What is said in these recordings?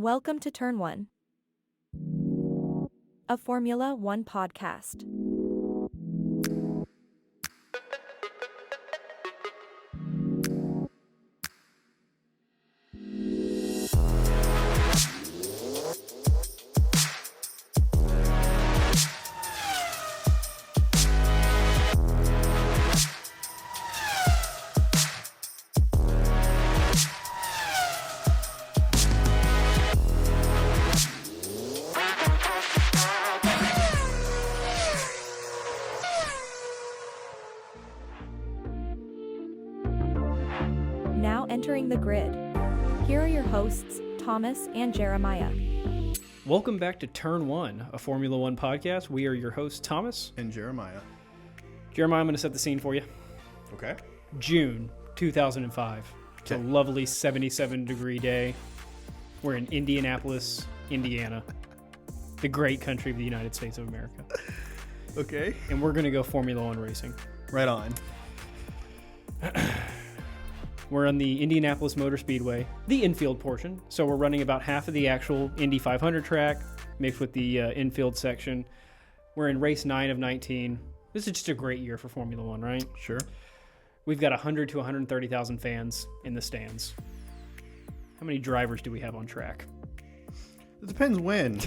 Welcome to Turn 1, a Formula One podcast. Now entering the grid. Here are your hosts, Thomas and Jeremiah. Welcome back to Turn 1, a Formula One podcast. We are your hosts, Thomas and Jeremiah. Jeremiah, I'm going to set the scene for you. Okay. June 2005. It's a lovely 77-degree day. We're in Indianapolis, Indiana, the great country of the United States of America. Okay. And we're going to go Formula One racing. Right on. We're on the Indianapolis Motor Speedway, the infield portion. So we're running about half of the actual Indy 500 track mixed with the infield section. We're in race 9 of 19. This is just a great year for Formula One, right? Sure. We've got 100 to 130,000 fans in the stands. How many drivers do we have on track? It depends when.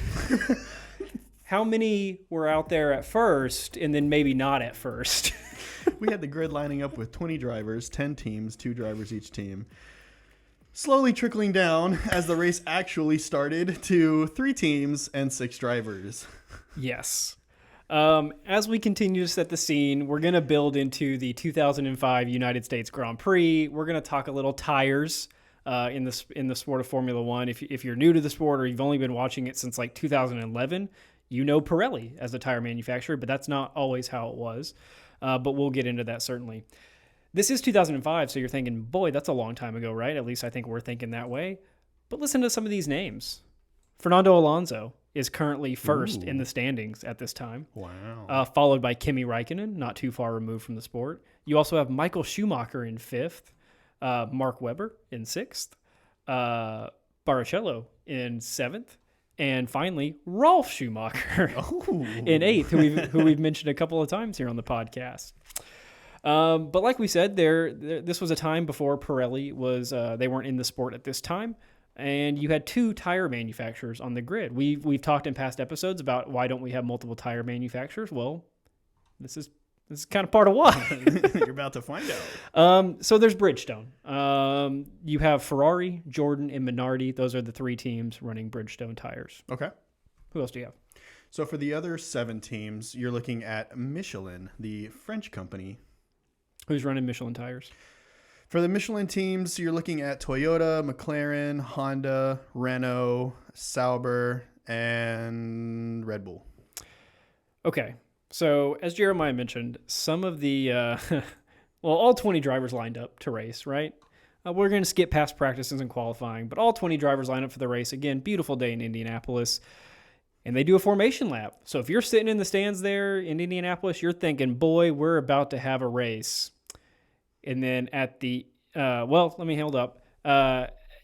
How many were out there at first and then maybe not at first? We had the grid lining up with 20 drivers, 10 teams, 2 drivers each team. Slowly trickling down as the race actually started to 3 teams and 6 drivers. Yes. As we continue to set the scene, we're going to build into the 2005 United States Grand Prix. We're going to talk a little tires in the sport of Formula One. If you're new to the sport or you've only been watching it since like 2011, you know Pirelli as the tire manufacturer, but that's not always how it was. But we'll get into that certainly. This is 2005, so you're thinking, boy, that's a long time ago, right? At least I think we're thinking that way. But listen to some of these names. Fernando Alonso is currently first in the standings at this time. Wow. Followed by Kimi Räikkönen, not too far removed from the sport. You also have Michael Schumacher in 5th, Mark Webber in 6th, Barrichello in 7th, and finally, Ralf Schumacher in 8th, who we've mentioned a couple of times here on the podcast. But like we said, this was a time before Pirelli was they weren't in the sport at this time, and you had 2 tire manufacturers on the grid. We've talked in past episodes about why don't we have multiple tire manufacturers. Well, this is kind of part of why. You're about to find out. So there's Bridgestone. You have Ferrari, Jordan, and Minardi. Those are the 3 teams running Bridgestone tires. Okay. Who else do you have? So for the other 7 teams, you're looking at Michelin, the French company. Who's running Michelin tires? For the Michelin teams, you're looking at Toyota, McLaren, Honda, Renault, Sauber, and Red Bull. Okay. So, as Jeremiah mentioned, some of the, all 20 drivers lined up to race, right? We're going to skip past practices and qualifying, but all 20 drivers line up for the race. Again, beautiful day in Indianapolis. And they do a formation lap. So, if you're sitting in the stands there in Indianapolis, you're thinking, boy, we're about to have a race. And then at the, let me hold up.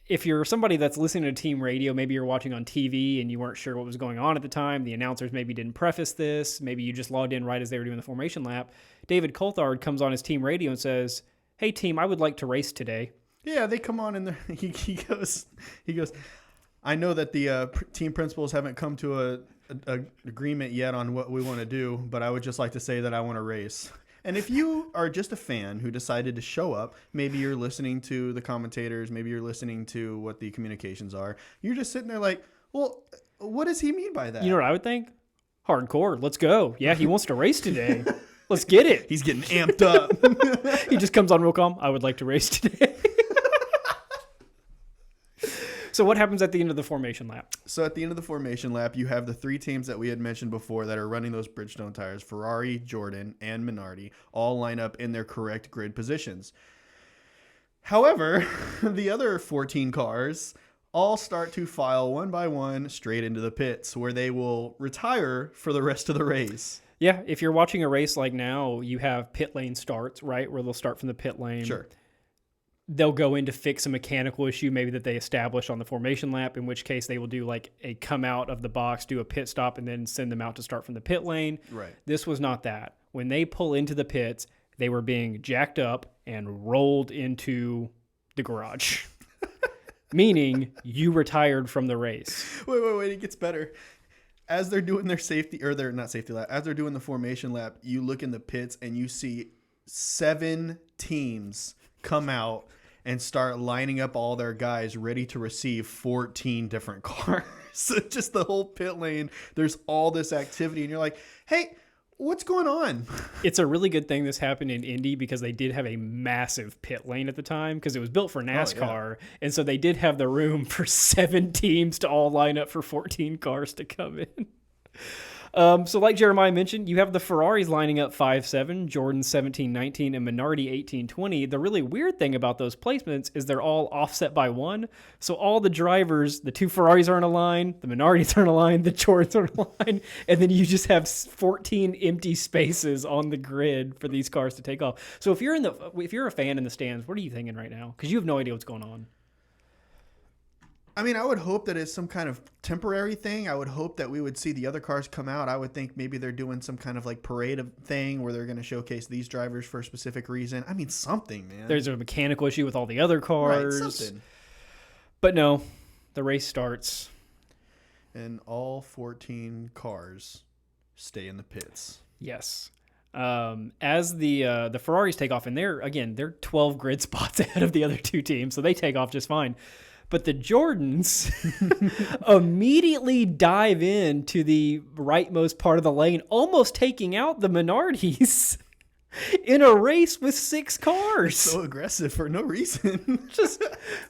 If you're somebody that's listening to team radio, maybe you're watching on TV and you weren't sure what was going on at the time, the announcers maybe didn't preface this, maybe you just logged in right as they were doing the formation lap, David Coulthard comes on his team radio and says, hey, team, I would like to race today. Yeah, they come on and he goes, I know that the team principals haven't come to a agreement yet on what we want to do, but I would just like to say that I want to race. And if you are just a fan who decided to show up, maybe you're listening to the commentators, maybe you're listening to what the communications are, you're just sitting there like, well, what does he mean by that? You know what I would think? Hardcore. Let's go. Yeah, he wants to race today. Let's get it. He's getting amped up. He just comes on real calm. I would like to race today. So what happens at the end of the formation lap? So at the end of the formation lap, you have the 3 teams that we had mentioned before that are running those Bridgestone tires, Ferrari, Jordan, and Minardi, all line up in their correct grid positions. However, the other 14 cars all start to file one by one straight into the pits where they will retire for the rest of the race. Yeah, if you're watching a race like now, you have pit lane starts, right, where they'll start from the pit lane. Sure. they'll go in to fix a mechanical issue maybe that they establish on the formation lap, in which case they will do like a come out of the box, do a pit stop, and then send them out to start from the pit lane. Right. This was not that. When they pull into the pits, they were being jacked up and rolled into the garage. Meaning you retired from the race. Wait. It gets better. As they're doing their safety, or they're not safety lap, as they're doing the formation lap, you look in the pits and you see 7 teams come out and start lining up all their guys ready to receive 14 different cars. Just the whole pit lane. There's all this activity, and you're like, hey, what's going on? It's a really good thing this happened in Indy because they did have a massive pit lane at the time because it was built for NASCAR. And so they did have the room for 7 teams to all line up for 14 cars to come in. So like Jeremiah mentioned, you have the Ferraris lining up 5-7, Jordan 17-19, and Minardi 18-20. The really weird thing about those placements is they're all offset by 1. So all the drivers, the 2 Ferraris are in a line, the Minardis are in a line, the Jordans are in a line, and then you just have 14 empty spaces on the grid for these cars to take off. So if you're a fan in the stands, what are you thinking right now? Because you have no idea what's going on. I mean, I would hope that it's some kind of temporary thing. I would hope that we would see the other cars come out. I would think maybe they're doing some kind of like parade thing where they're going to showcase these drivers for a specific reason. I mean, something, man. There's a mechanical issue with all the other cars. Right, something. But no, the race starts. And all 14 cars stay in the pits. Yes. As the Ferraris take off, and they're 12 grid spots ahead of the other 2 teams, so they take off just fine. But the Jordans immediately dive into the rightmost part of the lane, almost taking out the Minardis in a race with 6 cars. So aggressive for no reason.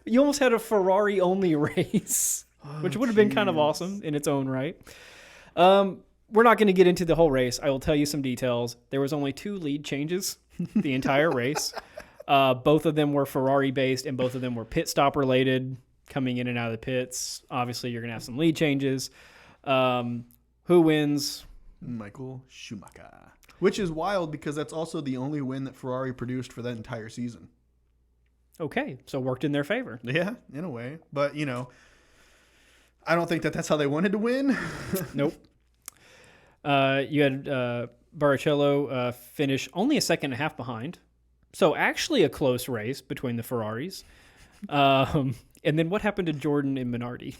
You almost had a Ferrari-only race, which would have been kind of awesome in its own right. We're not going to get into the whole race. I will tell you some details. There was only 2 lead changes the entire race. Both of them were Ferrari-based, and both of them were pit stop related. Coming in and out of the pits. Obviously, you're going to have some lead changes. Who wins? Michael Schumacher. Which is wild because that's also the only win that Ferrari produced for that entire season. Okay, so worked in their favor. Yeah, in a way. But, I don't think that's how they wanted to win. Nope. You had Barrichello finish only a second and a half behind. So actually a close race between the Ferraris. And then what happened to Jordan and Minardi?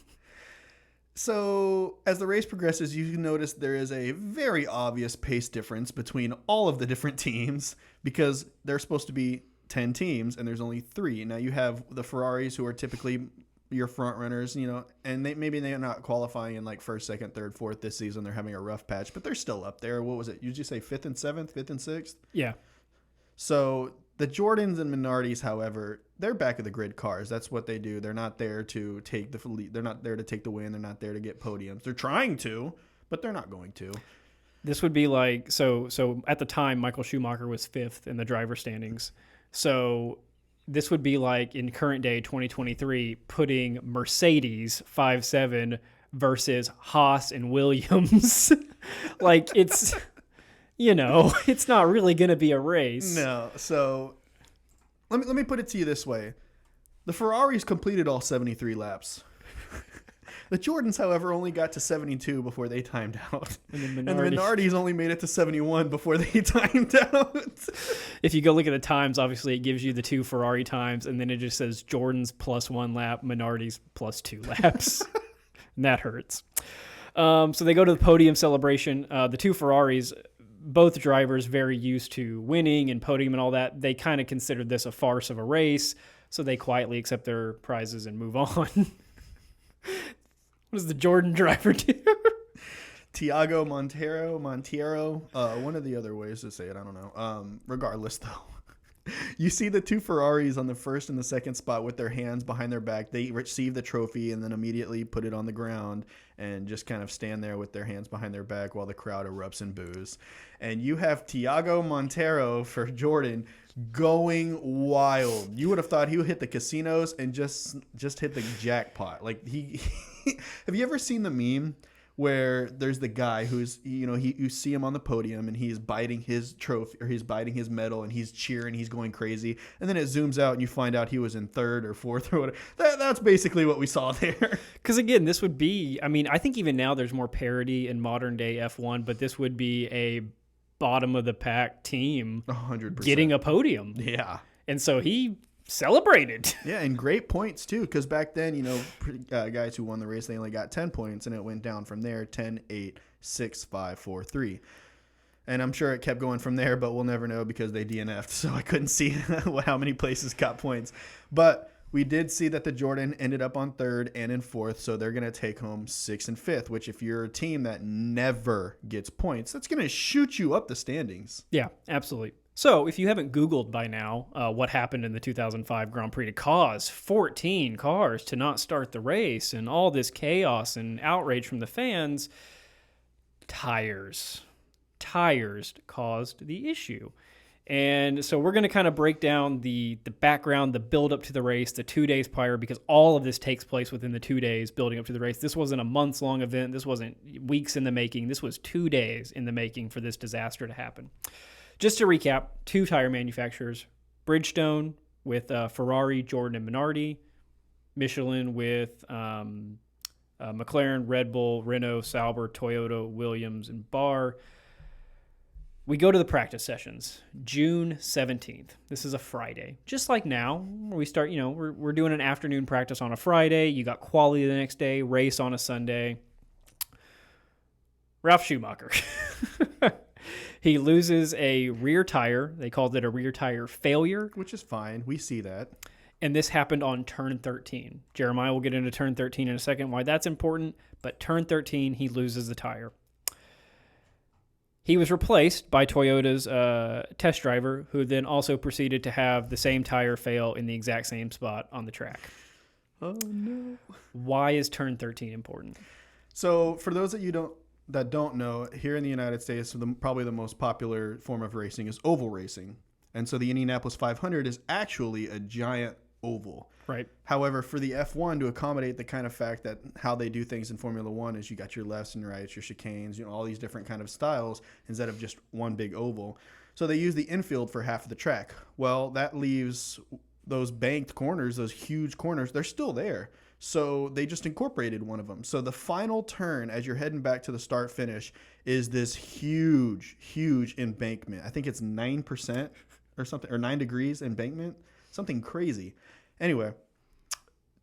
So as the race progresses, you notice there is a very obvious pace difference between all of the different teams because there's supposed to be 10 teams and there's only 3. Now you have the Ferraris who are typically your front runners, and maybe they're not qualifying in like 1st, 2nd, 3rd, 4th this season. They're having a rough patch, but they're still up there. What was it? You just say 5th and 7th, 5th and 6th? Yeah. So the Jordans and Minardis, however, they're back of the grid cars. That's what they do. They're not there to take the lead. They're not there to take the win. They're not there to get podiums. They're trying to, but they're not going to. This would be like so at the time Michael Schumacher was 5th in the driver standings. So this would be like in current day 2023 putting Mercedes 5-7 versus Haas and Williams. Like it's it's not really going to be a race. No. So let me put it to you this way. The Ferraris completed all 73 laps. The Jordans, however, only got to 72 before they timed out. And the Minardis only made it to 71 before they timed out. If you go look at the times, obviously it gives you the 2 Ferrari times, and then it just says Jordans plus 1 lap, Minardis plus 2 laps. And that hurts. So they go to the podium celebration. The 2 Ferraris, both drivers very used to winning and podium and all that, they kind of considered this a farce of a race, so they quietly accept their prizes and move on. What does the Jordan driver do? Tiago Monteiro, one of the other ways to say it, I don't know. Regardless, though, you see the 2 Ferraris on the 1st and the 2nd spot with their hands behind their back. They receive the trophy and then immediately put it on the ground and just kind of stand there with their hands behind their back while the crowd erupts in boos. And you have Tiago Monteiro for Jordan going wild. You would have thought he would hit the casinos and just hit the jackpot. Like he have you ever seen the meme where there's the guy who's, you see him on the podium and he's biting his trophy or he's biting his medal and he's cheering, he's going crazy. And then it zooms out and you find out he was in third or fourth or whatever. That's basically what we saw there. Because again, this would be, I think even now there's more parity in modern day F1, but this would be a bottom of the pack team 100%. Getting a podium. Yeah. And so he celebrated. Yeah, and great points too, because back then, guys who won the race, they only got 10 points, and it went down from there, 10, 8, 6, 5, 4, 3. And I'm sure it kept going from there, but we'll never know because they DNF'd, so I couldn't see how many places got points. But we did see that the Jordan ended up on third and in fourth, so they're going to take home sixth and fifth, which if you're a team that never gets points, that's going to shoot you up the standings. Yeah, absolutely. So if you haven't Googled by now what happened in the 2005 Grand Prix to cause 14 cars to not start the race and all this chaos and outrage from the fans, tires caused the issue. And so we're going to kind of break down the background, the build up to the race, the 2 days prior, because all of this takes place within the 2 days building up to the race. This wasn't a months long event. This wasn't weeks in the making. This was 2 days in the making for this disaster to happen. Just to recap, 2 tire manufacturers, Bridgestone with Ferrari, Jordan, and Minardi, Michelin with McLaren, Red Bull, Renault, Sauber, Toyota, Williams, and Barr. We go to the practice sessions, June 17th. This is a Friday. Just like now, where we start, we're doing an afternoon practice on a Friday. You got quali the next day, race on a Sunday. Ralf Schumacher. He loses a rear tire. They called it a rear tire failure. Which is fine. We see that. And this happened on turn 13. Jeremiah will get into turn 13 in a second, why that's important. But turn 13, he loses the tire. He was replaced by Toyota's test driver, who then also proceeded to have the same tire fail in the exact same spot on the track. Oh, no. Why is turn 13 important? So for those that don't know, here in the United States, probably the most popular form of racing is oval racing. And so the Indianapolis 500 is actually a giant oval. Right. However, for the F1 to accommodate the kind of fact that how they do things in Formula One is you got your lefts and rights, your chicanes, all these different kind of styles instead of just one big oval. So they use the infield for half of the track. Well, that leaves those banked corners, those huge corners, they're still there. So they just incorporated one of them. So the final turn as you're heading back to the start finish is this huge, huge embankment. I think it's 9% or something, or 9 degrees embankment, something crazy. Anyway,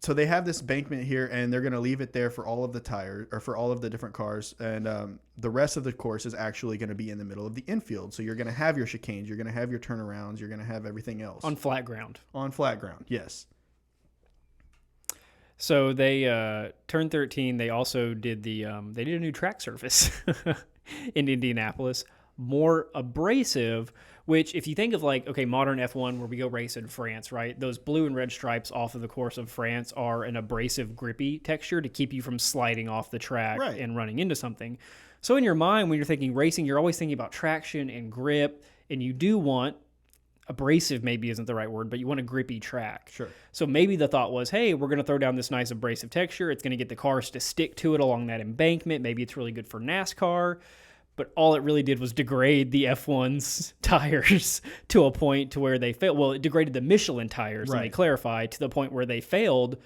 so they have this embankment here and they're going to leave it there for all of the tires or for all of the different cars. And the rest of the course is actually going to be in the middle of the infield. So you're going to have your chicanes, you're going to have your turnarounds, you're going to have everything else. On flat ground. On flat ground, yes. So they turn 13. They also did they did a new track surface in Indianapolis, more abrasive. Which, if you think of modern F1 where we go race in France, right? Those blue and red stripes off of the course of France are an abrasive, grippy texture to keep you from sliding off the track and running into something. So in your mind, when you're thinking racing, you're always thinking about traction and grip, and you do want abrasive maybe isn't the right word, but you want a grippy track. Sure. So maybe the thought was, hey, we're going to throw down this nice abrasive texture. It's going to get the cars to stick to it along that embankment. Maybe it's really good for NASCAR. But all it really did was degrade the F1's tires to a point to where they failed. Well, it degraded the Michelin tires, and they clarified, to the point where they failed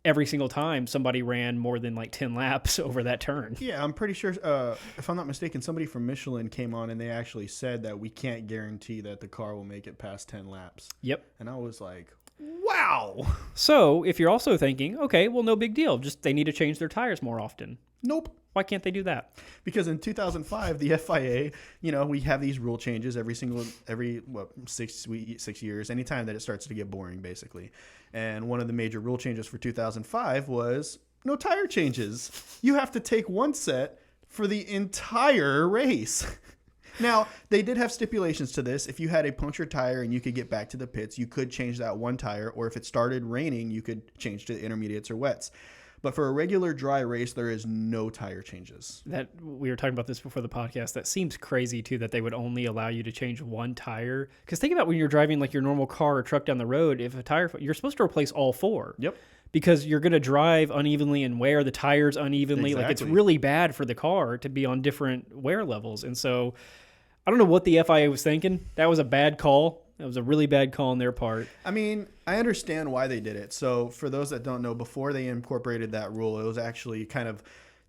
every single time somebody ran more than 10 laps over that turn. Yeah, I'm pretty sure, if I'm not mistaken, somebody from Michelin came on and they actually said that we can't guarantee that the car will make it past 10 laps. Yep. And I was like, wow. So if you're also thinking, okay, well, no big deal. Just they need to change their tires more often. Nope. Why can't they do that? Because in 2005, the FIA, we have these rule changes every 6 years, anytime that it starts to get boring, basically. And one of the major rule changes for 2005 was no tire changes. You have to take one set for the entire race. Now, they did have stipulations to this. If you had a punctured tire and you could get back to the pits, you could change that one tire. Or if it started raining, you could change to the intermediates or wets. But for a regular dry race, there is no tire changes. That we were talking about this before the podcast. That seems crazy too, that they would only allow you to change one tire. Because think about when you're driving like your normal car or truck down the road, if a tire, you're supposed to replace all four. Yep. Because you're going to drive unevenly and wear the tires unevenly. Exactly. Like it's really bad for the car to be on different wear levels. And so I don't know what the FIA was thinking. That was a bad call. That was a really bad call on their part. I mean, I understand why they did it. So for those that don't know, before they incorporated that rule, it was actually kind of,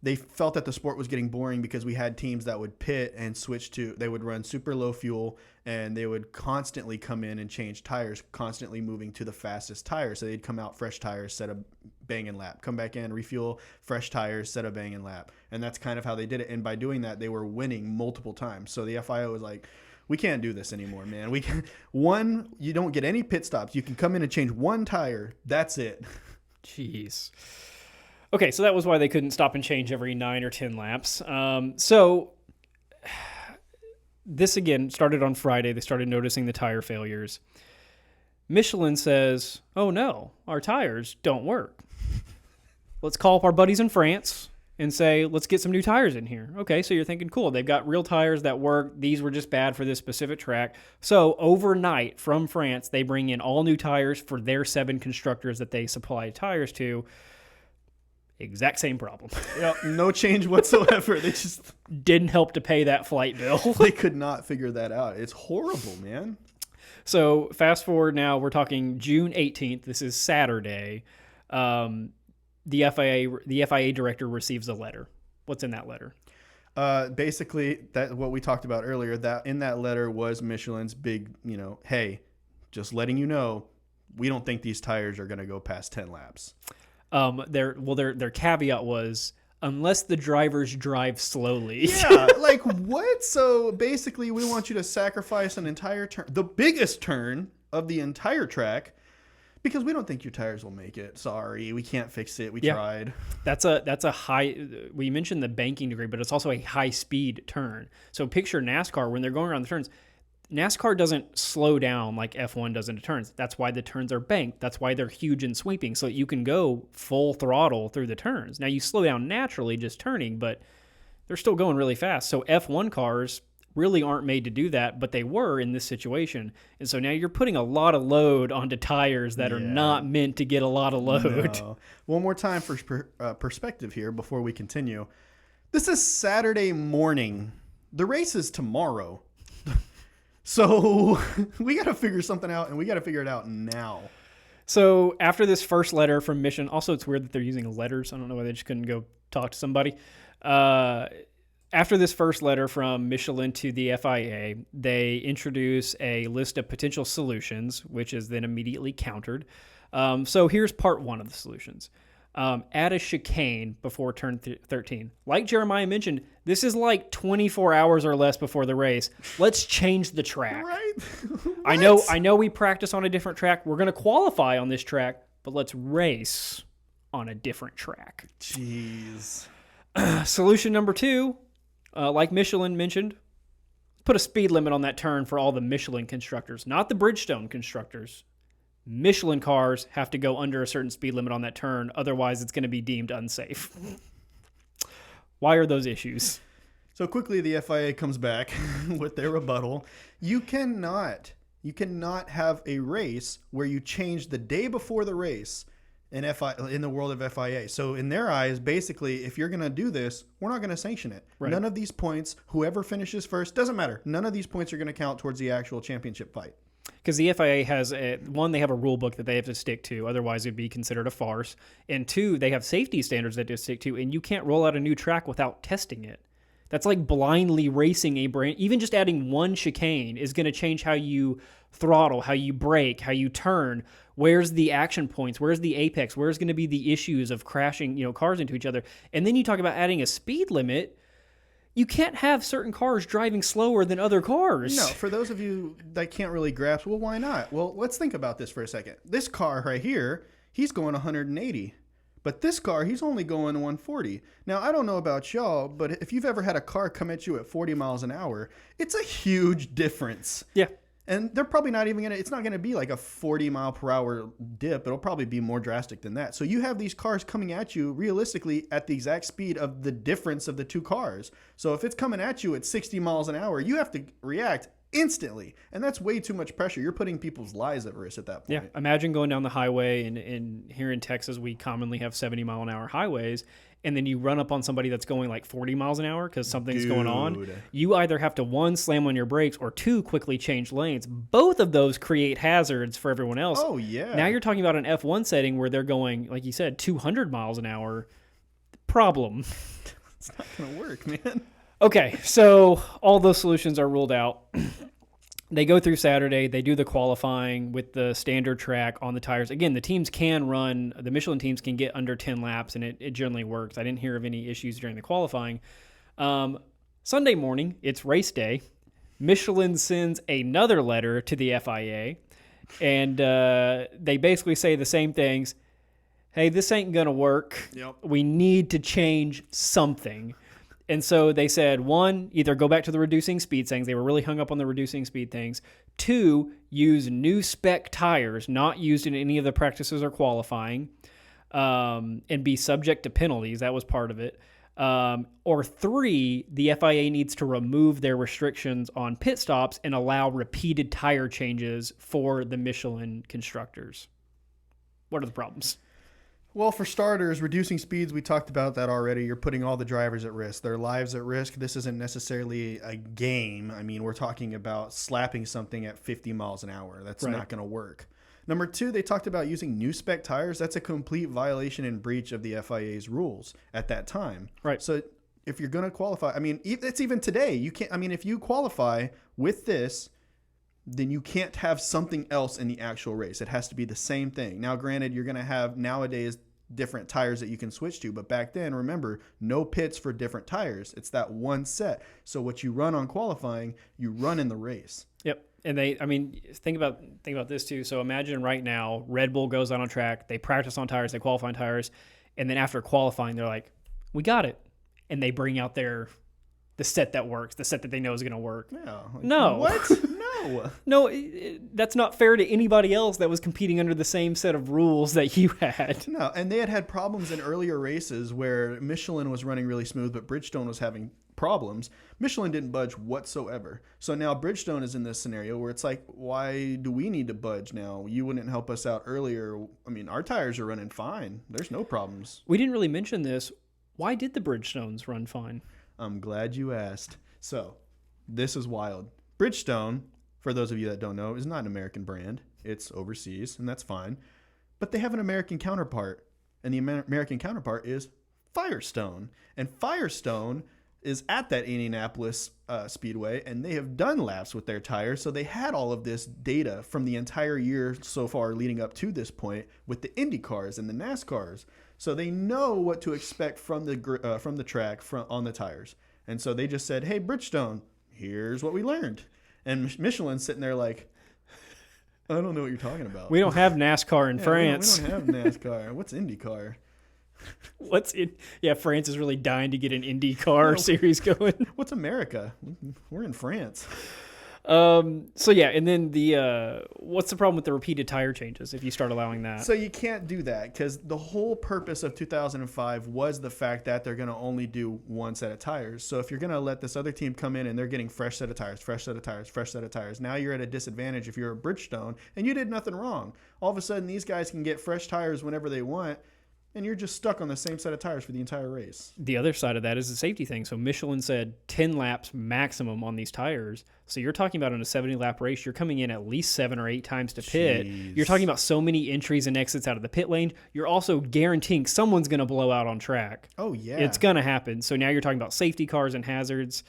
they felt that the sport was getting boring because we had teams that would pit and switch to, they would run super low fuel and they would constantly come in and change tires, constantly moving to the fastest tires. So they'd come out fresh tires, set a bang and lap, come back in, refuel, fresh tires, set a bang and lap. And that's kind of how they did it. And by doing that, they were winning multiple times. So the FIA was like, we can't do this anymore, man. We can, you don't get any pit stops. You can come in and change one tire. That's it. Jeez. Okay, so that was why they couldn't stop and change every 9 or 10 laps. So this, again, started on Friday. They started noticing the tire failures. Michelin says, oh, no, our tires don't work. Let's call up our buddies in France and say, let's get some new tires in here. Okay, so you're thinking, cool, they've got real tires that work. These were just bad for this specific track. So overnight from France, they bring in all new tires for their 7 constructors that they supply tires to. Exact same problem. Yep, no change whatsoever. They just didn't help to pay that flight bill. They could not figure that out. It's horrible, man. So fast forward now, we're talking June 18th. This is Saturday. The FIA director receives a letter. What's in that letter? Basically, that what we talked about earlier. That in that letter was Michelin's big, hey, just letting you know, we don't think these tires are going to go past 10 laps. Their caveat was, unless the drivers drive slowly. Yeah, like what? So basically, we want you to sacrifice an entire turn, the biggest turn of the entire track, because we don't think your tires will make it. Sorry, we can't fix it. We tried. That's a high. We mentioned the banking degree, but it's also a high speed turn. So picture NASCAR when they're going around the turns. NASCAR doesn't slow down like F1 does into turns. That's why the turns are banked. That's why they're huge and sweeping, so that you can go full throttle through the turns. Now, you slow down naturally just turning, but they're still going really fast. So F1 cars really aren't made to do that, but they were in this situation. And so now you're putting a lot of load onto tires that are not meant to get a lot of load. No. One more time for perspective here before we continue. This is Saturday morning. The race is tomorrow. So we got to figure something out, and we got to figure it out now. So after this first letter from Michelin, also it's weird that they're using letters. I don't know why they just couldn't go talk to somebody. After this first letter from Michelin to the FIA, they introduce a list of potential solutions, which is then immediately countered. So here's part one of the solutions. Add a chicane before turn 13. Like Jeremiah mentioned, this is like 24 hours or less before the race. Let's change the track. Right? I know we practice on a different track. We're going to qualify on this track, but let's race on a different track. Jeez. Solution number 2, like Michelin mentioned, put a speed limit on that turn for all the Michelin constructors, not the Bridgestone constructors. Michelin cars have to go under a certain speed limit on that turn. Otherwise, it's going to be deemed unsafe. Why are those issues? So quickly, the FIA comes back with their rebuttal. You cannot have a race where you change the day before the race in the world of FIA. So in their eyes, basically, if you're going to do this, we're not going to sanction it. Right. None of these points, whoever finishes first, doesn't matter. None of these points are going to count towards the actual championship fight. Because the FIA has, they have a rule book that they have to stick to. Otherwise, it would be considered a farce. And 2, they have safety standards that they stick to. And you can't roll out a new track without testing it. That's like blindly racing a brand. Even just adding one chicane is going to change how you throttle, how you brake, how you turn. Where's the action points? Where's the apex? Where's going to be the issues of crashing, cars into each other? And then you talk about adding a speed limit. You can't have certain cars driving slower than other cars. No, for those of you that can't really grasp, well, why not? Well, let's think about this for a second. This car right here, he's going 180. But this car, he's only going 140. Now, I don't know about y'all, but if you've ever had a car come at you at 40 miles an hour, it's a huge difference. Yeah. And they're probably not even it's not going to be like a 40 mile per hour dip. It'll probably be more drastic than that. So you have these cars coming at you realistically at the exact speed of the difference of the two cars. So if it's coming at you at 60 miles an hour, you have to react instantly. And that's way too much pressure. You're putting people's lives at risk at that point. Yeah. Imagine going down the highway, and here in Texas, we commonly have 70 mile an hour highways. And then you run up on somebody that's going like 40 miles an hour because something's going on. You either have to, one, slam on your brakes, or two, quickly change lanes. Both of those create hazards for everyone else. Oh, yeah. Now you're talking about an F1 setting where they're going, like you said, 200 miles an hour. Problem. It's not going to work, man. Okay, so all those solutions are ruled out. They go through Saturday. They do the qualifying with the standard track on the tires. Again, the teams can run, the Michelin teams can get under 10 laps, and it generally works. I didn't hear of any issues during the qualifying. Sunday morning, it's race day. Michelin sends another letter to the FIA, and they basically say the same things. Hey, this ain't going to work. Yep. We need to change something. And so they said, one, either go back to the reducing speed things. They were really hung up on the reducing speed things. Two, use new spec tires, not used in any of the practices or qualifying, and be subject to penalties. That was part of it. Or three, the FIA needs to remove their restrictions on pit stops and allow repeated tire changes for the Michelin constructors. What are the problems? Well, for starters, reducing speeds, we talked about that already. You're putting all the drivers at risk, their lives at risk. This isn't necessarily a game. I mean, we're talking about slapping something at 50 miles an hour. That's not going to work. Number two, they talked about using new spec tires. That's a complete violation and breach of the FIA's rules at that time. Right. So if you're going to qualify, I mean, it's even today. You can't, I mean, if you qualify with this, then you can't have something else in the actual race. It has to be the same thing. Now, granted, you're going to have nowadays different tires that you can switch to, but back then, remember, no pits for different tires. It's that one set. So what you run on qualifying, you run in the race. Yep. And think about this too. So imagine right now, Red Bull goes out on track, they practice on tires, they qualify on tires, and then after qualifying, they're like, we got it. And they bring out the set that works, the set that they know is going to work. Yeah. Like, no. What? No. No, that's not fair to anybody else that was competing under the same set of rules that you had. No, and they had problems in earlier races where Michelin was running really smooth, but Bridgestone was having problems. Michelin didn't budge whatsoever. So now Bridgestone is in this scenario where it's like, why do we need to budge now? You wouldn't help us out earlier. I mean, our tires are running fine. There's no problems. We didn't really mention this. Why did the Bridgestones run fine? I'm glad you asked. So this is wild. Bridgestone, for those of you that don't know, is not an American brand. It's overseas, and that's fine. But they have an American counterpart, and the American counterpart is Firestone. And Firestone is at that Indianapolis Speedway, and they have done laps with their tires, so they had all of this data from the entire year so far leading up to this point with the Indy cars and the NASCARs. So they know what to expect from the track on the tires. And so they just said, hey, Bridgestone, here's what we learned. And Michelin's sitting there like, I don't know what you're talking about. We don't have NASCAR in France. We don't have NASCAR. What's IndyCar? Yeah, France is really dying to get an IndyCar series going. What's America? We're in France. So yeah, and then what's the problem with the repeated tire changes if you start allowing that? So you can't do that because the whole purpose of 2005 was the fact that they're going to only do one set of tires. So if you're going to let this other team come in and they're getting fresh set of tires, now you're at a disadvantage if you're a Bridgestone and you did nothing wrong. All of a sudden, these guys can get fresh tires whenever they want. And you're just stuck on the same set of tires for the entire race. The other side of that is the safety thing. So Michelin said 10 laps maximum on these tires. So you're talking about in a 70-lap race, you're coming in at least 7 or 8 times to pit. Jeez. You're talking about so many entries and exits out of the pit lane. You're also guaranteeing someone's going to blow out on track. Oh, yeah. It's going to happen. So now you're talking about safety cars and hazards.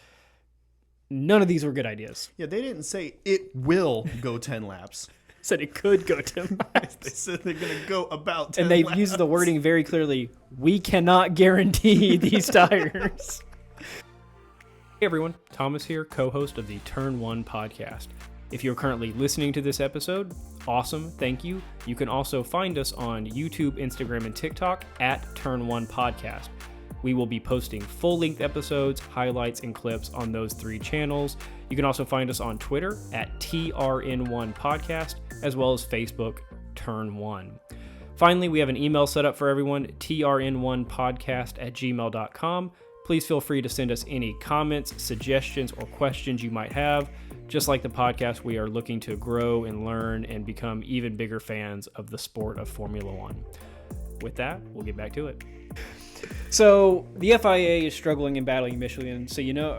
None of these were good ideas. Yeah, they didn't say it will go 10 laps. Said it could go 10 laps. They said they're going to go about 10 and they've laps. used the wording very clearly. We cannot guarantee these tires. Hey everyone, Thomas here, co-host of the Turn 1 podcast. If you're currently listening to this episode, awesome, thank you. You can also find us on YouTube, Instagram, and TikTok at Turn 1 Podcast. We will be posting full-length episodes, highlights, and clips on those 3 channels. You can also find us on Twitter at TRN1 Podcast, as well as Facebook, Turn1. Finally, we have an email set up for everyone, trn1podcast@gmail.com. Please feel free to send us any comments, suggestions, or questions you might have. Just like the podcast, we are looking to grow and learn and become even bigger fans of the sport of Formula One. With that, we'll get back to it. So the FIA is struggling and battling Michelin. So you know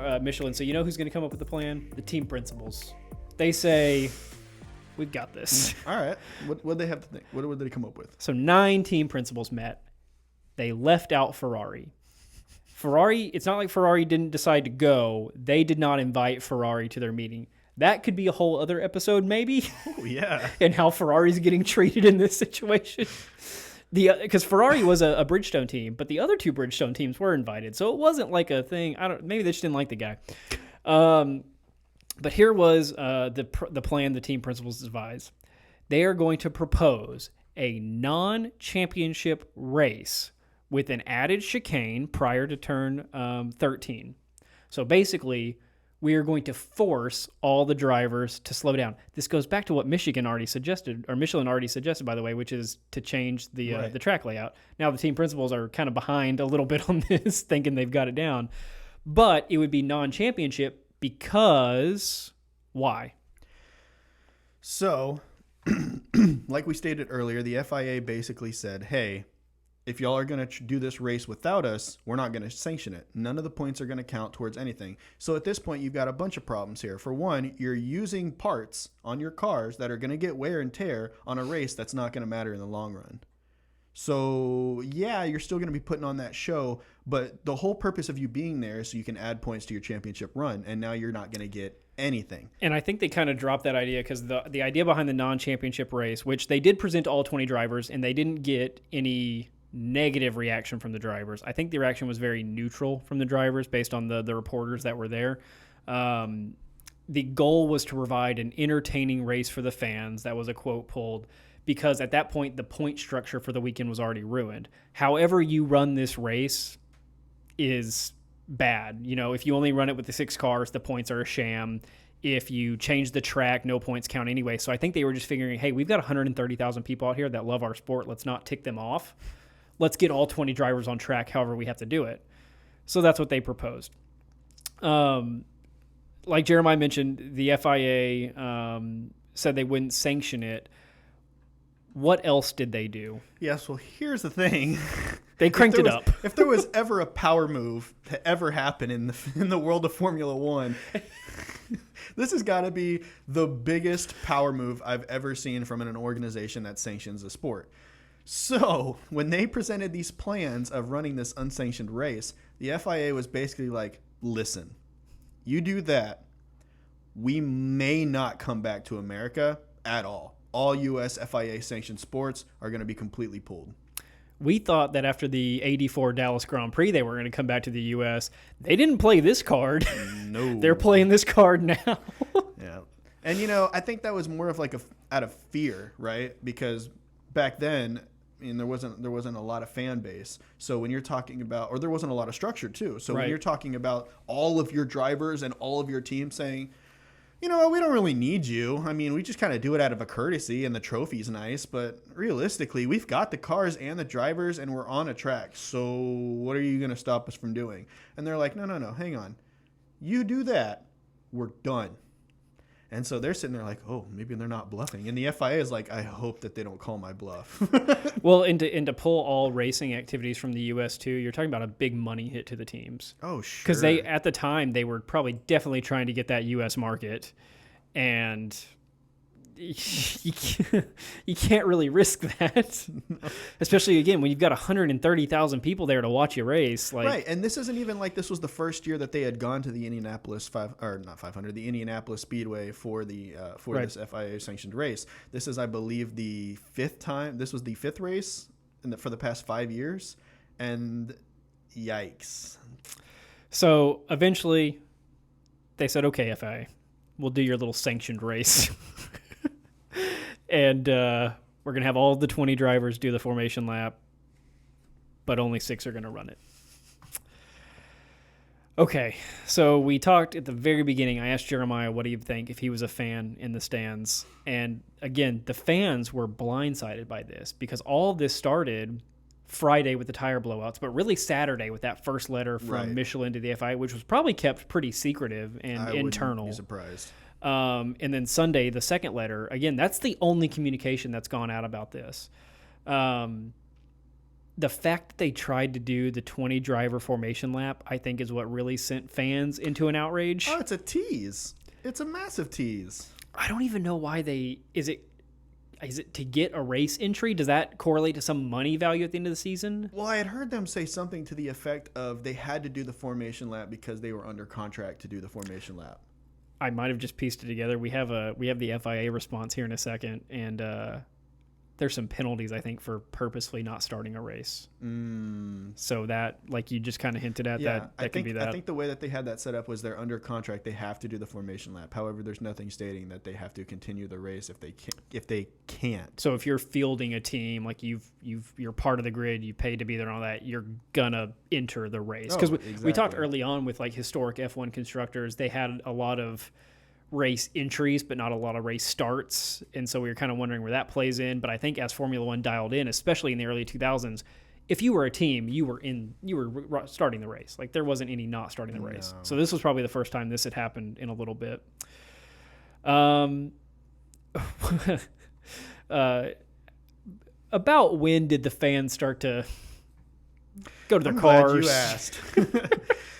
who's going to come up with the plan? The team principals. They say, we've got this. All right. What did they have to think? What would they come up with? So 9 team principals met. They left out Ferrari. It's not like Ferrari didn't decide to go. They did not invite Ferrari to their meeting. That could be a whole other episode, maybe. Oh, yeah. And how Ferrari's getting treated in this situation. Because Ferrari was a Bridgestone team, but the other 2 Bridgestone teams were invited. So it wasn't like a thing. Maybe they just didn't like the guy. But here was the plan the team principals devised. They are going to propose a non-championship race with an added chicane prior to turn 13. So basically, we are going to force all the drivers to slow down. This goes back to what Michelin already suggested, by the way, which is to change the track layout. Now the team principals are kind of behind a little bit on this, thinking they've got it down. But it would be non-championship because why? So, like we stated earlier, the FIA basically said, hey, if y'all are going to do this race without us, we're not going to sanction it. None of the points are going to count towards anything. So at this point, you've got a bunch of problems here. For one, you're using parts on your cars that are going to get wear and tear on a race that's not going to matter in the long run. So yeah, you're still going to be putting on that show, but the whole purpose of you being there is so you can add points to your championship run, and now you're not going to get anything. And I think they kind of dropped that idea because the idea behind the non-championship race, which they did present to all 20 drivers, and they didn't get any negative reaction from the drivers. I think the reaction was very neutral from the drivers based on the reporters that were there. The goal was to provide an entertaining race for the fans. That was a quote pulled because at that point, the point structure for the weekend was already ruined. However you run this race is bad. You know, if you only run it with the 6 cars, the points are a sham. If you change the track, no points count anyway. So I think they were just figuring, hey, we've got 130,000 people out here that love our sport. Let's not tick them off. Let's get all 20 drivers on track however we have to do it. So that's what they proposed. Like Jeremiah mentioned, the FIA said they wouldn't sanction it. What else did they do? Yes, well, here's the thing. They cranked it up. If there was ever a power move to ever happen in the world of Formula One, this has got to be the biggest power move I've ever seen from an organization that sanctions a sport. So when they presented these plans of running this unsanctioned race, the FIA was basically like, listen, you do that, we may not come back to America at all. All U.S. FIA sanctioned sports are going to be completely pulled. We thought that after the 84 Dallas Grand Prix, they were going to come back to the U.S. They didn't play this card. No. They're playing this card now. Yeah. And, you know, I think that was more of like out of fear, right? Because back then, I mean, there wasn't a lot of fan base. So when you're talking about, or there wasn't a lot of structure too. So when you're talking about all of your drivers and all of your teams saying, you know, we don't really need you. I mean, we just kind of do it out of a courtesy and the trophy's nice. But realistically, we've got the cars and the drivers and we're on a track. So what are you going to stop us from doing? And they're like, no, hang on. You do that, we're done. And so they're sitting there like, oh, maybe they're not bluffing. And the FIA is like, I hope that they don't call my bluff. Well, and to pull all racing activities from the U.S. too, you're talking about a big money hit to the teams. Oh, sure. Because at the time, they were probably definitely trying to get that U.S. market. And you can't really risk that, especially again when you've got 130,000 people there to watch you race. Right, and this isn't even like this was the first year that they had gone to the Indianapolis the Indianapolis Speedway for this FIA sanctioned race. This is, I believe, the 5th time. This was the 5th race for the past 5 years, and yikes. So eventually, they said, "Okay, FIA, we'll do your little sanctioned race." And we're going to have all the 20 drivers do the formation lap, but only 6 are going to run it. Okay, so we talked at the very beginning. I asked Jeremiah what he'd think if he was a fan in the stands. And again, the fans were blindsided by this because all of this started Friday with the tire blowouts, but really Saturday with that first letter from Michelin to the FIA, which was probably kept pretty secrative and internal. I wouldn't be surprised. And then Sunday, the second letter, again, that's the only communication that's gone out about this. The fact that they tried to do the 20-driver formation lap, I think, is what really sent fans into an outrage. Oh, it's a tease. It's a massive tease. I don't even know why they... Is it to get a race entry? Does that correlate to some money value at the end of the season? Well, I had heard them say something to the effect of they had to do the formation lap because they were under contract to do the formation lap. I might have just pieced it together. We have the FIA response here in a second, and there's some penalties, I think, for purposely not starting a race. So that, like you just kind of hinted at, that could be that. I think the way that they had that set up was they're under contract. They have to do the formation lap. However, there's nothing stating that they have to continue the race if they can't. So if you're fielding a team, like you're part of the grid, you paid to be there and all that, you're gonna enter the race. Because we talked early on with like historic F1 constructors, they had a lot of race entries but not a lot of race starts, and so we were kind of wondering where that plays in. But I think as Formula One dialed in, especially in the early 2000s, if you were a team, you were starting the race. Like there wasn't any not starting the race. So this was probably the first time this had happened in a little bit. About when did the fans start to go to their cars? Glad you asked.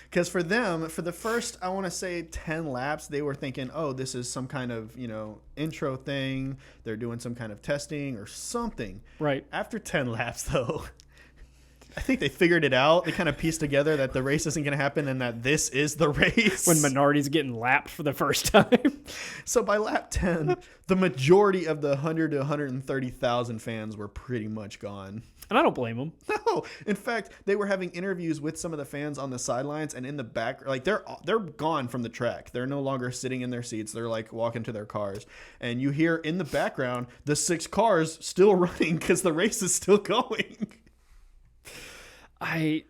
Because for them, for the first, I want to say 10 laps, they were thinking, oh, this is some kind of, intro thing. They're doing some kind of testing or something. Right. After 10 laps, though, I think they figured it out. They kind of pieced together that the race isn't going to happen and that this is the race. When Minardi's getting lapped for the first time. So by lap 10, the majority of the 100 to 130,000 fans were pretty much gone. And I don't blame them. No, in fact, they were having interviews with some of the fans on the sidelines and in the back. Like they're gone from the track. They're no longer sitting in their seats. They're like walking to their cars, and you hear in the background the 6 cars still running because the race is still going. Again,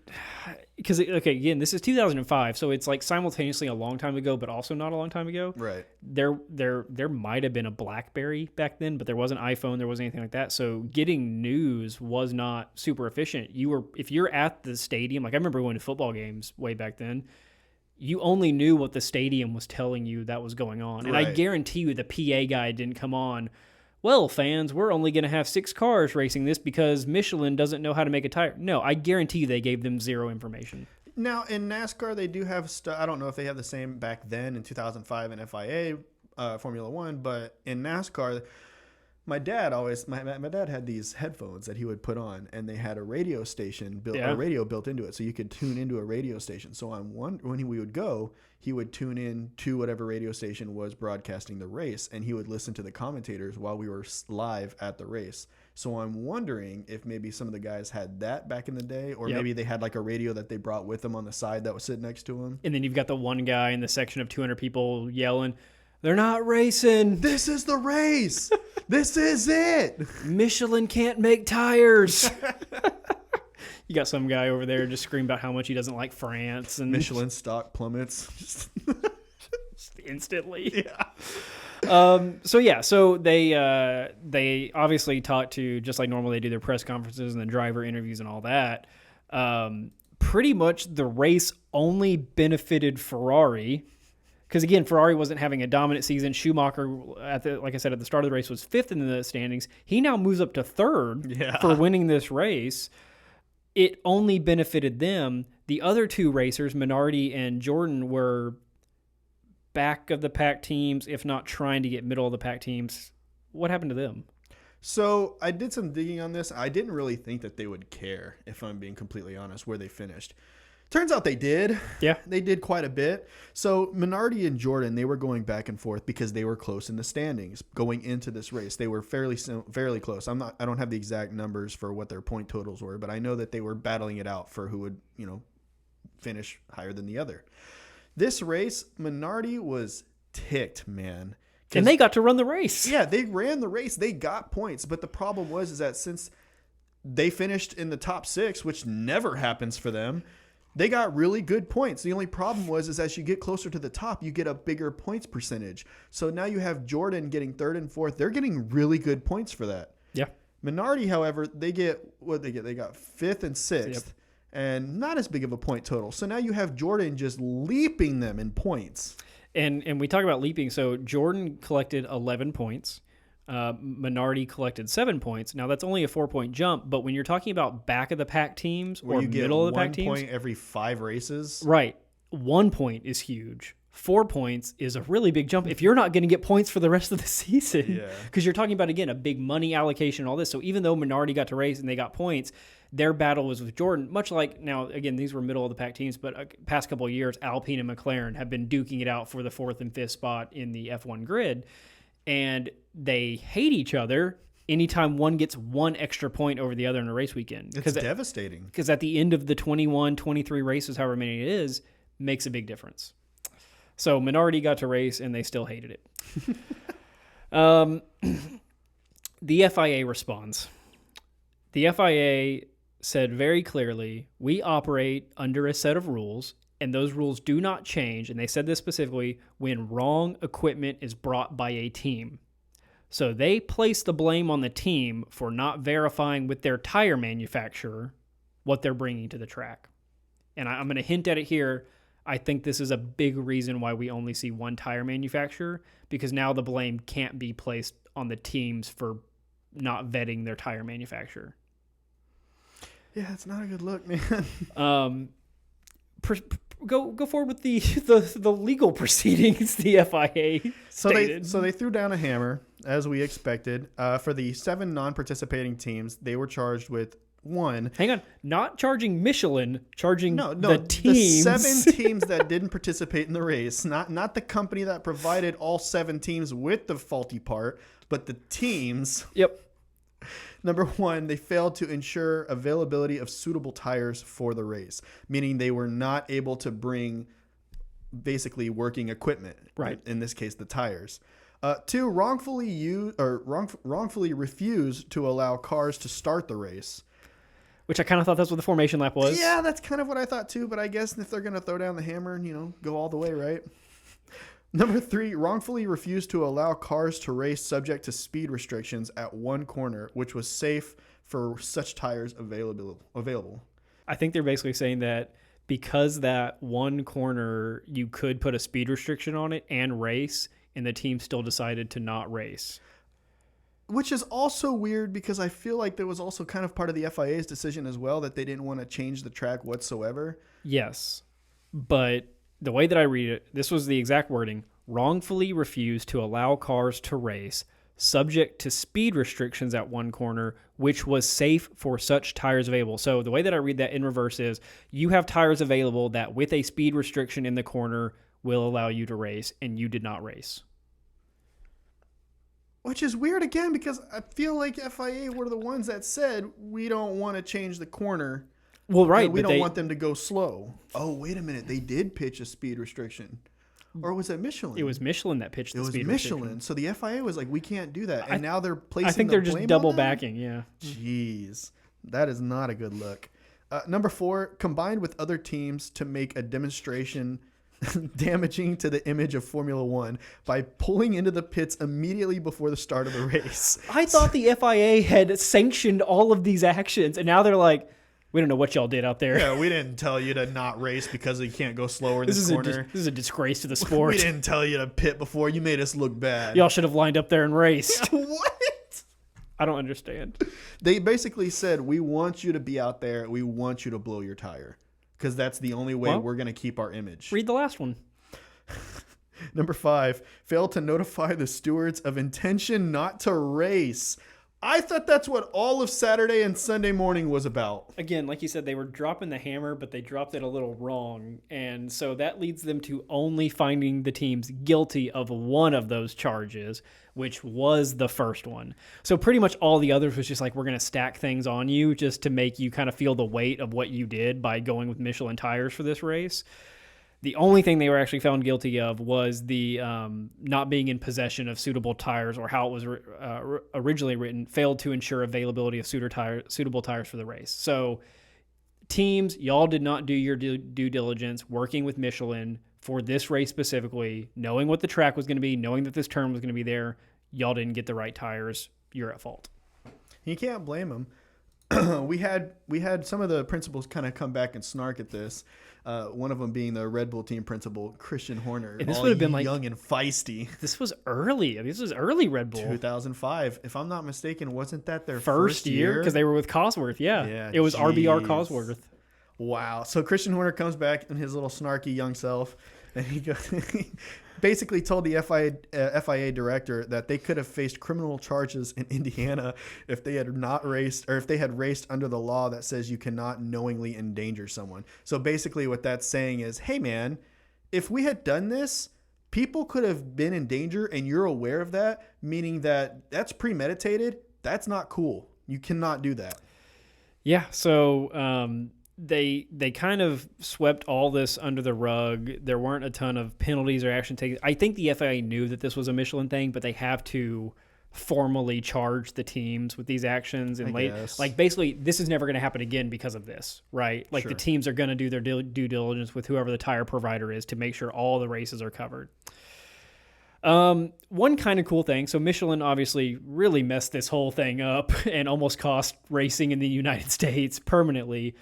this is 2005, so it's like simultaneously a long time ago, but also not a long time ago. Right. There might have been a BlackBerry back then, but there wasn't iPhone, there wasn't anything like that. So getting news was not super efficient. If you're at the stadium, like I remember going to football games way back then, you only knew what the stadium was telling you that was going on. And I guarantee you the PA guy didn't come on, well, fans, we're only going to have 6 cars racing this because Michelin doesn't know how to make a tire. No, I guarantee you they gave them zero information. Now, in NASCAR, they do have stuff. I don't know if they have the same back then in 2005 in FIA Formula One, but in NASCAR, my dad had these headphones that he would put on, and they had a radio station a radio built into it, so you could tune into a radio station. So when we would go, he would tune in to whatever radio station was broadcasting the race, and he would listen to the commentators while we were live at the race. So I'm wondering if maybe some of the guys had that back in the day, or maybe they had like a radio that they brought with them on the side that was sitting next to them. And then you've got the one guy in the section of 200 people yelling, "They're not racing. This is the race. This is it. Michelin can't make tires." You got some guy over there just screaming about how much he doesn't like France, and Michelin stock plummets just instantly. Yeah. So they obviously talked to, just like normal they do their press conferences and the driver interviews and all that. Pretty much the race only benefited Ferrari. Because, again, Ferrari wasn't having a dominant season. Schumacher, like I said, at the start of the race, was 5th in the standings. He now moves up to 3rd for winning this race. It only benefited them. The other 2 racers, Minardi and Jordan, were back of the pack teams, if not trying to get middle of the pack teams. What happened to them? So I did some digging on this. I didn't really think that they would care, if I'm being completely honest, where they finished. Turns out they did. Yeah. They did quite a bit. So Minardi and Jordan, they were going back and forth because they were close in the standings going into this race. They were fairly close. I don't have the exact numbers for what their point totals were, but I know that they were battling it out for who would, finish higher than the other. This race, Minardi was ticked, man. And they got to run the race. Yeah, they ran the race. They got points. But the problem was that since they finished in the top 6, which never happens for them, They got really good points. The only problem is as you get closer to the top, you get a bigger points percentage. So now you have Jordan getting third and fourth. They're getting really good points for that. Yeah. Minardi, however, they get what they get. They got fifth and sixth, and not as big of a point total. So now you have Jordan just leaping them in points. And we talk about leaping. So Jordan collected 11 points. Minardi collected 7 points. Now that's only a 4-point jump, but when you're talking about back of the pack teams or middle of the pack teams, 1 point every 5 races, right? 1 point is huge. 4 points is a really big jump if you're not going to get points for the rest of the season. Because you're talking about, again, a big money allocation and all this. So even though Minardi got to race and they got points, their battle was with Jordan. Much like now, again, these were middle of the pack teams, but past couple of years, Alpine and McLaren have been duking it out for the 4th and 5th spot in the F1 grid. And they hate each other anytime one gets 1 extra point over the other in a race weekend. It's devastating. Because at the end of the 21, 23 races, however many it is, makes a big difference. So Minardi got to race, and they still hated it. The FIA responds. The FIA said very clearly, we operate under a set of rules, and those rules do not change, and they said this specifically, when wrong equipment is brought by a team. So they place the blame on the team for not verifying with their tire manufacturer what they're bringing to the track. And I'm going to hint at it here. I think this is a big reason why we only see one tire manufacturer, because now the blame can't be placed on the teams for not vetting their tire manufacturer. Yeah, it's not a good look, man. Go forward with the legal proceedings. The FIA stated. So they threw down a hammer, as we expected. For the 7 non-participating teams, they were charged with 1. Hang on, not charging Michelin, charging the The teams. 7 teams that didn't participate in the race, not the company that provided all 7 teams with the faulty part, but the teams. Yep. Number 1, they failed to ensure availability of suitable tires for the race, meaning they were not able to bring basically working equipment. Right. In this case, the tires. 2, wrongfully refused to allow cars to start the race. Which I kind of thought that's what the formation lap was. Yeah, that's kind of what I thought too, but I guess if they're going to throw down the hammer and, go all the way, right? Number 3, wrongfully refused to allow cars to race subject to speed restrictions at one corner, which was safe for such tires available. I think they're basically saying that because that one corner, you could put a speed restriction on it and race, and the team still decided to not race. Which is also weird because I feel like there was also kind of part of the FIA's decision as well that they didn't want to change the track whatsoever. Yes, but the way that I read it, this was the exact wording: wrongfully refused to allow cars to race subject to speed restrictions at one corner, which was safe for such tires available. So the way that I read that in reverse is you have tires available that with a speed restriction in the corner will allow you to race, and you did not race. Which is weird again because I feel like FIA were the ones that said we don't want to change the corner. Well, right. We don't want them to go slow. Oh, wait a minute. They did pitch a speed restriction. Or was it Michelin? It was Michelin that pitched the speed restriction. It was Michelin. So the FIA was like, we can't do that. And now they're placing I think they're just double backing, yeah. Jeez. That is not a good look. Number 4, combined with other teams to make a demonstration damaging to the image of Formula One by pulling into the pits immediately before the start of the race. I thought the FIA had sanctioned all of these actions, and now they're like, we don't know what y'all did out there. Yeah, we didn't tell you to not race because you can't go slower in this corner. This is a disgrace to the sport. We didn't tell you to pit before. You made us look bad. Y'all should have lined up there and raced. What? I don't understand. They basically said, we want you to be out there. We want you to blow your tire because that's the only way we're going to keep our image. Read the last one. Number 5, failed to notify the stewards of intention not to race. I thought that's what all of Saturday and Sunday morning was about. Again, like you said, they were dropping the hammer, but they dropped it a little wrong. And so that leads them to only finding the teams guilty of one of those charges, which was the first one. So pretty much all the others was just like, we're going to stack things on you just to make you kind of feel the weight of what you did by going with Michelin tires for this race. The only thing they were actually found guilty of was the not being in possession of suitable tires, or how it was originally written, failed to ensure availability of suitable tires for the race. So teams, y'all did not do your due diligence working with Michelin for this race specifically, knowing what the track was going to be, knowing that this turn was going to be there. Y'all didn't get the right tires. You're at fault. You can't blame them. We had some of the principals kind of come back and snark at this. One of them being the Red Bull team principal, Christian Horner. And this would have been like young and feisty. This was early. This was early Red Bull. 2005, if I'm not mistaken. Wasn't that their first year? Because they were with Cosworth. Yeah, it was geez. RBR Cosworth. Wow. So Christian Horner comes back in his little snarky young self, and he goes, basically told the FIA director that they could have faced criminal charges in Indiana if they had not raced, or if they had raced under the law that says you cannot knowingly endanger someone. So basically what that's saying is, hey man, if we had done this, people could have been in danger and you're aware of that, meaning that that's premeditated. That's not cool. You cannot do that. Yeah. So, they kind of swept all this under the rug. There weren't a ton of penalties or action taken. I think the FIA knew that this was a Michelin thing, but they have to formally charge the teams with these actions. And basically, this is never going to happen again because of this, right? Like, sure. The teams are going to do their due diligence with whoever the tire provider is to make sure all the races are covered. One kind of cool thing. So Michelin obviously really messed this whole thing up and almost cost racing in the United States permanently.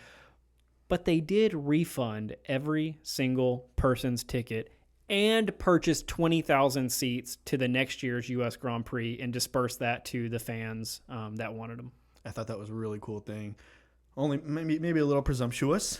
But they did refund every single person's ticket and purchase 20,000 seats to the next year's U.S. Grand Prix and disperse that to the fans that wanted them. I thought that was a really cool thing. Only maybe a little presumptuous,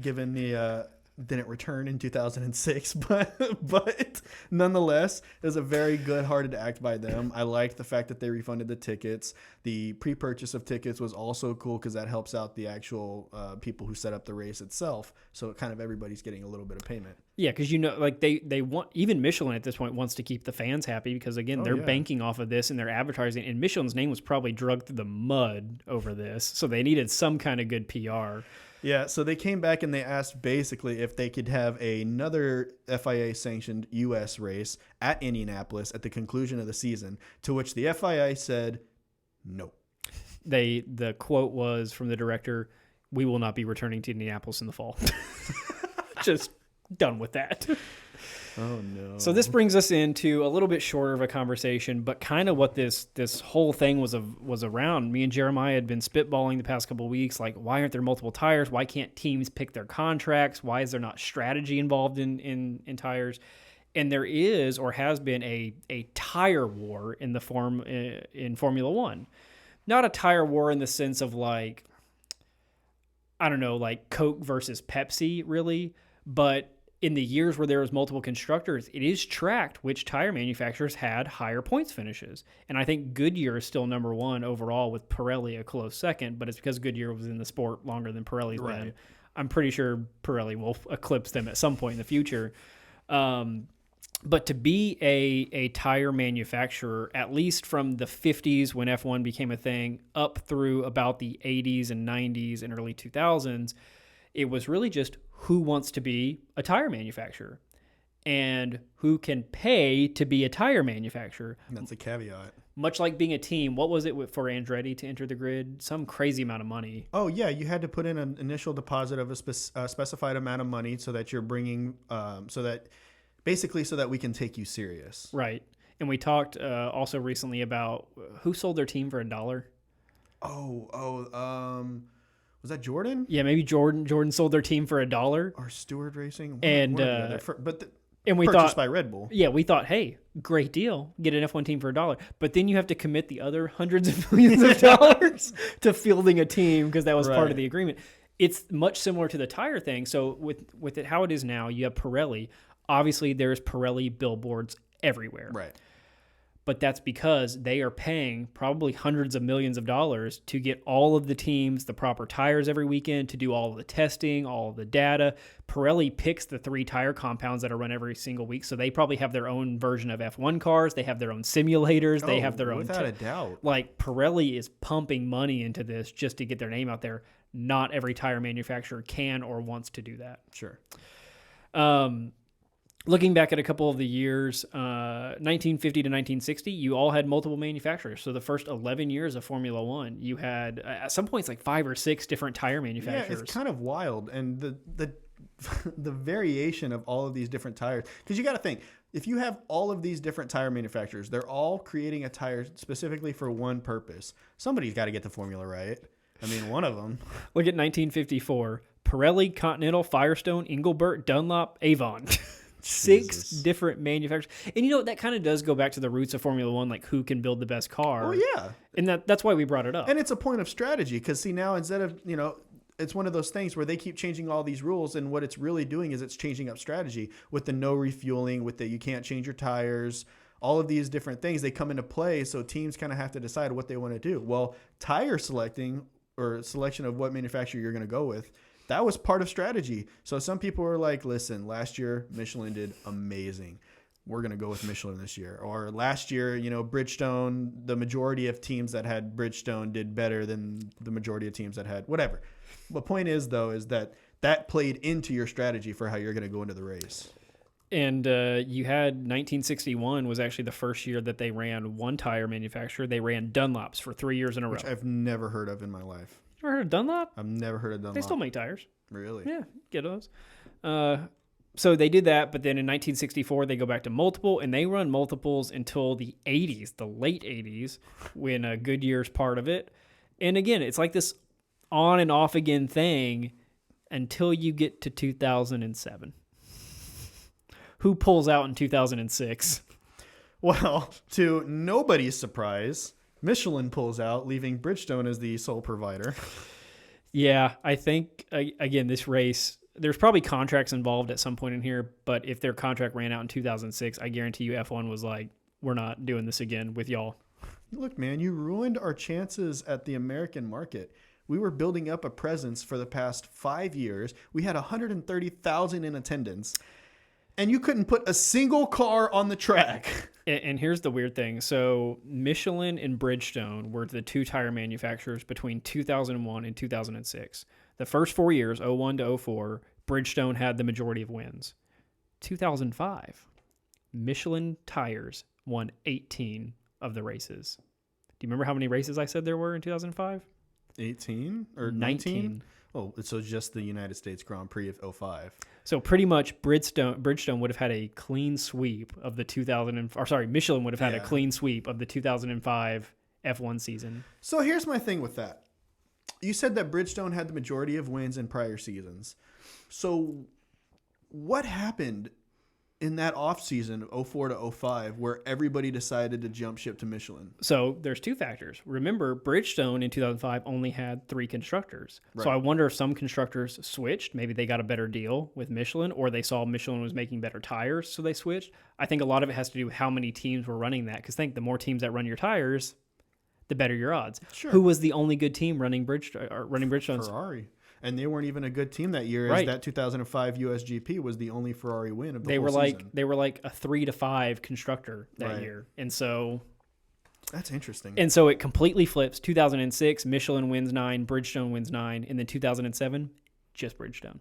given the didn't return in 2006, but nonetheless, it was a very good-hearted act by them. I liked the fact that they refunded the tickets. The pre-purchase of tickets was also cool because that helps out the actual people who set up the race itself. So kind of everybody's getting a little bit of payment. Yeah, because like they want, even Michelin at this point wants to keep the fans happy because again they're banking off of this and they're advertising. And Michelin's name was probably dragged through the mud over this, so they needed some kind of good PR. Yeah, so they came back and they asked basically if they could have another FIA-sanctioned U.S. race at Indianapolis at the conclusion of the season, to which the FIA said no. The quote was from the director, "We will not be returning to Indianapolis in the fall." Just done with that. Oh, no. So this brings us into a little bit shorter of a conversation, but kind of what this whole thing was around. Me and Jeremiah had been spitballing the past couple of weeks, like, why aren't there multiple tires? Why can't teams pick their contracts? Why is there not strategy involved in tires? And there is, or has been, a tire war in Formula One. Not a tire war in the sense of like, I don't know, like Coke versus Pepsi, really, but in the years where there was multiple constructors, it is tracked which tire manufacturers had higher points finishes. And I think Goodyear is still number one overall, with Pirelli a close second, but it's because Goodyear was in the sport longer than Pirelli's been. I'm pretty sure Pirelli will eclipse them at some point in the future. But to be a tire manufacturer, at least from the 50s when F1 became a thing, up through about the 80s and 90s and early 2000s, it was really just who wants to be a tire manufacturer and who can pay to be a tire manufacturer. That's a caveat. Much like being a team, what was it for Andretti to enter the grid? Some crazy amount of money. Oh, yeah. You had to put in an initial deposit of a specified amount of money so that you're bringing, so that we can take you serious. Right. And we talked also recently about who sold their team for $1. Was that Jordan? Yeah, maybe Jordan. Jordan sold their team for $1. Or Stewart Racing. And we purchased thought by Red Bull. Yeah, we thought, hey, great deal. Get an F1 team for $1. But then you have to commit the other hundreds of millions of dollars to fielding a team because that was part of the agreement. It's much similar to the tire thing. So with it how it is now, you have Pirelli. Obviously, there's Pirelli billboards everywhere. Right. But that's because they are paying probably hundreds of millions of dollars to get all of the teams the proper tires every weekend, to do all of the testing, all of the data. Pirelli picks the 3 tire compounds that are run every single week, so they probably have their own version of F1 cars. They have their own simulators. They have their own... Without a doubt. Like, Pirelli is pumping money into this just to get their name out there. Not every tire manufacturer can or wants to do that. Sure. looking back at a couple of the years, 1950 to 1960, you all had multiple manufacturers. So the first 11 years of Formula One, you had at some points like 5 or 6 different tire manufacturers. Yeah, it's kind of wild. And the the variation of all of these different tires, because you got to think, if you have all of these different tire manufacturers, they're all creating a tire specifically for one purpose. Somebody's got to get the formula right. I mean, one of them. Look at 1954. Pirelli, Continental, Firestone, Engelbert, Dunlop, Avon. 6 different manufacturers. And that kind of does go back to the roots of Formula One, like who can build the best car. Oh, yeah. And that's why we brought it up. And it's a point of strategy because, see, now instead of, it's one of those things where they keep changing all these rules, and what it's really doing is it's changing up strategy with the no refueling, with the you can't change your tires, all of these different things. They come into play, so teams kind of have to decide what they want to do. Well, tire selection of what manufacturer you're going to go with, that was part of strategy. So some people were like, listen, last year Michelin did amazing. We're going to go with Michelin this year. Or last year, Bridgestone, the majority of teams that had Bridgestone did better than the majority of teams that had whatever. The point is, though, is that played into your strategy for how you're going to go into the race. And you had 1961 was actually the first year that they ran one tire manufacturer. They ran Dunlops for 3 years in a row. Which I've never heard of in my life. You ever heard of Dunlop? I've never heard of Dunlop. They still make tires. Really? Yeah, get those. So they did that, but then in 1964, they go back to multiple, and they run multiples until the 80s, the late 80s, when Goodyear's part of it. And again, it's like this on and off again thing until you get to 2007. Who pulls out in 2006? Well, to nobody's surprise, Michelin pulls out, leaving Bridgestone as the sole provider. Yeah, I think, again, this race, there's probably contracts involved at some point in here, but if their contract ran out in 2006, I guarantee you F1 was like, we're not doing this again with y'all. Look, man, you ruined our chances at the American market. We were building up a presence for the past 5 years. We had 130,000 in attendance, and you couldn't put a single car on the track. And here's the weird thing. So Michelin and Bridgestone were the 2 tire manufacturers between 2001 and 2006. The first 4 years, 01 to 04, Bridgestone had the majority of wins. 2005, Michelin tires won 18 of the races. Do you remember how many races I said there were in 2005? 18 or 19? Oh, so just the United States Grand Prix of 05. So pretty much Bridgestone would have had a clean sweep of the Michelin would have had a clean sweep of the 2005 F1 season. So here's my thing with that. You said that Bridgestone had the majority of wins in prior seasons. So what happened in that off season, 04 to 05, where everybody decided to jump ship to Michelin? So there's 2 factors. Remember, Bridgestone in 2005 only had 3 constructors. Right. So I wonder if some constructors switched. Maybe they got a better deal with Michelin, or they saw Michelin was making better tires, so they switched. I think a lot of it has to do with how many teams were running that, because think the more teams that run your tires, the better your odds. Sure. Who was the only good team running Bridgestone's? Ferrari. And they weren't even a good team that year. Right. As that 2005 USGP was the only Ferrari win of the They whole were season. They were like a 3 to 5 constructor that year, and so that's interesting. And so it completely flips. 2006, Michelin wins 9, Bridgestone wins 9, and then 2007, just Bridgestone.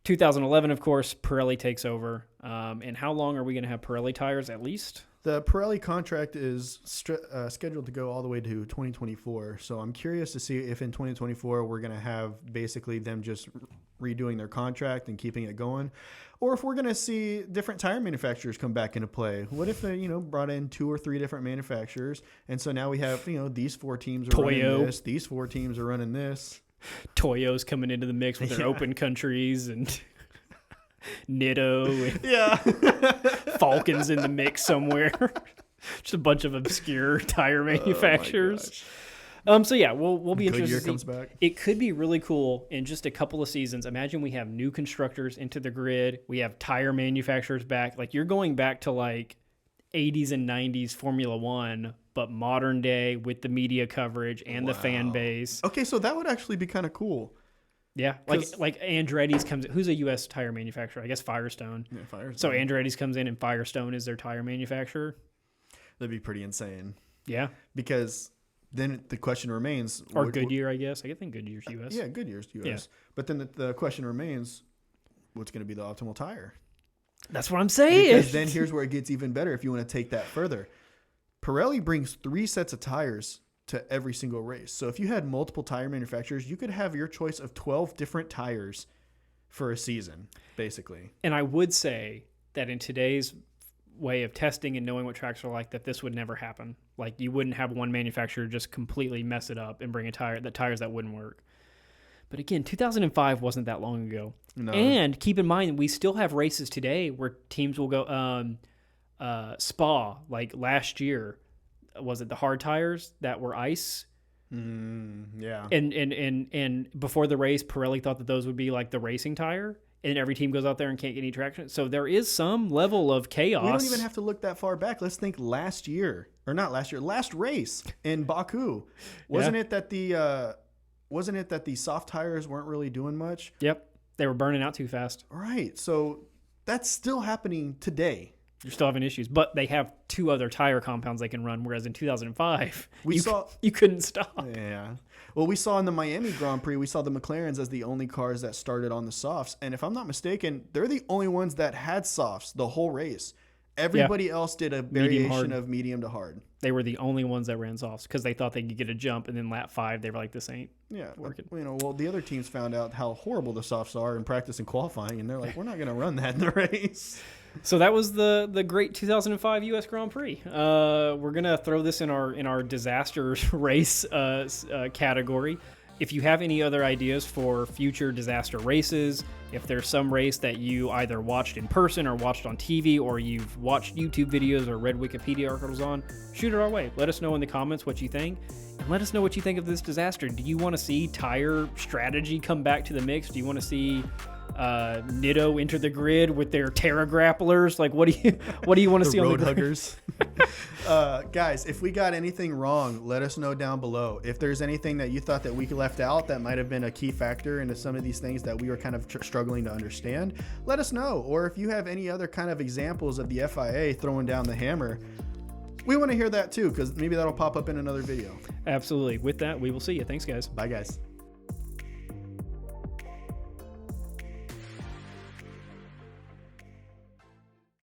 2011, of course, Pirelli takes over. And how long are we going to have Pirelli tires at least? The Pirelli contract is scheduled to go all the way to 2024. So I'm curious to see if in 2024 we're going to have basically them just redoing their contract and keeping it going, or if we're going to see different tire manufacturers come back into play. What if they, brought in 2 or 3 different manufacturers, and so now we have, these 4 teams are running this, these 4 teams are running this. Toyo's coming into the mix with their open countries, and Nitto and Falcon's in the mix somewhere. Just a bunch of obscure tire manufacturers. So yeah, we'll be interested. Goodyear comes back. It could be really cool in just a couple of seasons. Imagine we have new constructors into the grid. We have tire manufacturers back. Like you're going back to like 80s and 90s Formula One, but modern day with the media coverage and the fan base. Okay, so that would actually be kind of cool. Yeah, like Andretti's comes. Who's a U.S. tire manufacturer? I guess Firestone. Yeah, Firestone. So Andretti's comes in and Firestone is their tire manufacturer. That'd be pretty insane. Yeah, because then the question remains. Or Goodyear, I guess. I think Goodyear's U.S. Yeah, Goodyear's U.S. Yeah. But then the question remains, what's going to be the optimal tire? That's what I'm saying. Because then here's where it gets even better if you want to take that further. Pirelli brings 3 sets of tires to every single race. So if you had multiple tire manufacturers, you could have your choice of 12 different tires for a season, basically. And I would say that in today's way of testing and knowing what tracks are like, that this would never happen. Like, you wouldn't have one manufacturer just completely mess it up and bring tires that wouldn't work. But again, 2005 wasn't that long ago. No. And keep in mind, we still have races today where teams will go Spa, like last year. Was it the hard tires that were ice? Yeah. And before the race, Pirelli thought that those would be like the racing tire, and every team goes out there and can't get any traction. So there is some level of chaos. We don't even have to look that far back. Let's think last race in Baku. Wasn't it that the soft tires weren't really doing much? Yep. They were burning out too fast. Right. So that's still happening today. You're still having issues, but they have 2 other tire compounds they can run, whereas in 2005, you couldn't stop. Yeah. Well, we saw in the Miami Grand Prix, we saw the McLarens as the only cars that started on the softs. And if I'm not mistaken, they're the only ones that had softs the whole race. Everybody else did a variation of medium to hard. They were the only ones that ran softs because they thought they could get a jump, and then lap 5, they were like, this ain't working. Well, the other teams found out how horrible the softs are in practice and qualifying, and they're like, we're not going to run that in the race. So that was the great 2005 U.S. Grand Prix. We're gonna throw this in our disaster race category. If you have any other ideas for future disaster races, if there's some race that you either watched in person or watched on TV, or you've watched YouTube videos or read Wikipedia articles on, shoot it our way. Let us know in the comments what you think, and let us know what you think of this disaster. Do you want to see tire strategy come back to the mix? Do you want to see Nitto enter the grid with their Terra grapplers? Like, what do you want to see on the road huggers? Guys, if we got anything wrong, let us know down below. If there's anything that you thought that we left out that might have been a key factor into some of these things that we were kind of struggling to understand, let us know. Or if you have any other kind of examples of the FIA throwing down the hammer, we want to hear that too, because maybe that'll pop up in another video. Absolutely. With that, we will see you. Thanks, guys. Bye, guys.